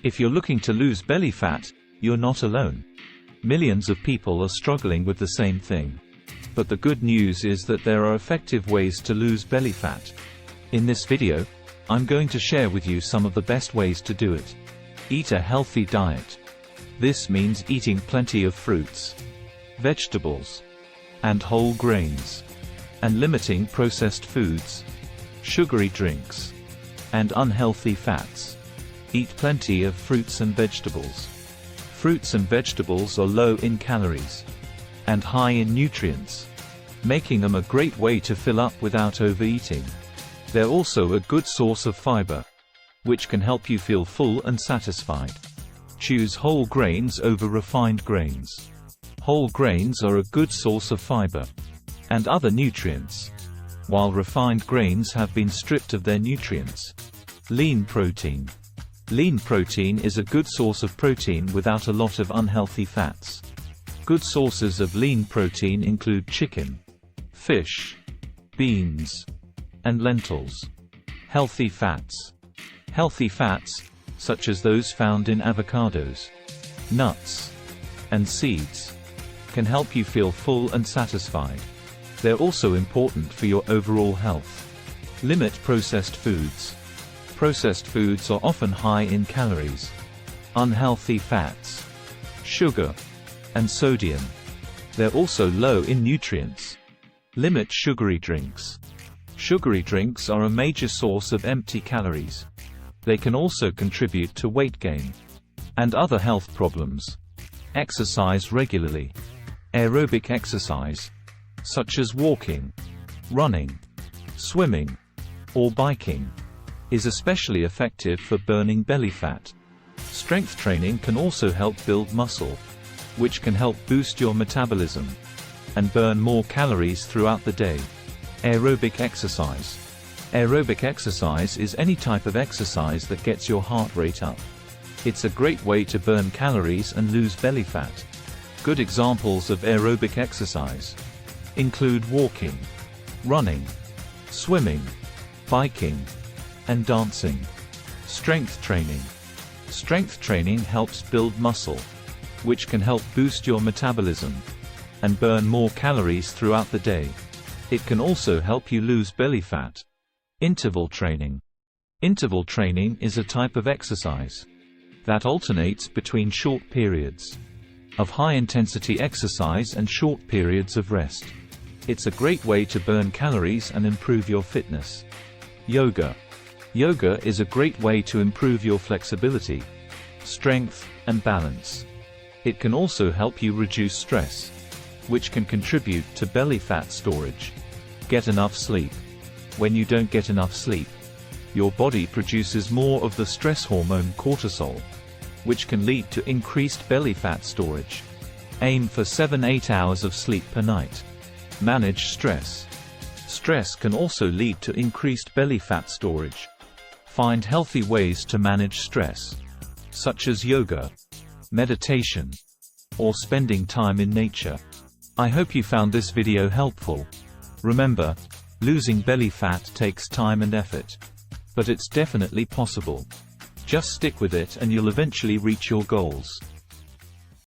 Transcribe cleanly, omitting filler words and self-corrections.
If you're looking to lose belly fat, you're not alone. Millions of people are struggling with the same thing. But the good news is that there are effective ways to lose belly fat. In this video, I'm going to share with you some of the best ways to do it. Eat a healthy diet. This means eating plenty of fruits, vegetables, and whole grains, and limiting processed foods, sugary drinks, and unhealthy fats. Eat plenty of fruits and vegetables. Fruits and vegetables are low in calories and high in nutrients, making them a great way to fill up without overeating. They're also a good source of fiber, which can help you feel full and satisfied. Choose whole grains over refined grains. Whole grains are a good source of fiber and other nutrients, while refined grains have been stripped of their nutrients. Lean protein. Lean protein is a good source of protein without a lot of unhealthy fats. Good sources of lean protein include chicken, fish, beans, and lentils. Healthy fats. Healthy fats, such as those found in avocados, nuts, and seeds, can help you feel full and satisfied. They're also important for your overall health. Limit processed foods. Processed foods are often high in calories, unhealthy fats, sugar, and sodium. They're also low in nutrients. Limit sugary drinks. Sugary drinks are a major source of empty calories. They can also contribute to weight gain and other health problems. Exercise regularly. Aerobic exercise, such as walking, running, swimming, or biking, is especially effective for burning belly fat. Strength training can also help build muscle, which can help boost your metabolism and burn more calories throughout the day. Aerobic exercise. Aerobic exercise is any type of exercise that gets your heart rate up. It's a great way to burn calories and lose belly fat. Good examples of aerobic exercise include walking, running, swimming, biking, and dancing. Strength training. Strength training helps build muscle, which can help boost your metabolism and burn more calories throughout the day. It can also help you lose belly fat. Interval training. Interval training is a type of exercise that alternates between short periods of high-intensity exercise and short periods of rest. It's a great way to burn calories and improve your fitness. Yoga. Yoga is a great way to improve your flexibility, strength, and balance. It can also help you reduce stress, which can contribute to belly fat storage. Get enough sleep. When you don't get enough sleep, your body produces more of the stress hormone cortisol, which can lead to increased belly fat storage. Aim for 7-8 hours of sleep per night. Manage stress. Stress can also lead to increased belly fat storage. Find healthy ways to manage stress, such as yoga, meditation, or spending time in nature. I hope you found this video helpful. Remember, losing belly fat takes time and effort, but it's definitely possible. Just stick with it and you'll eventually reach your goals.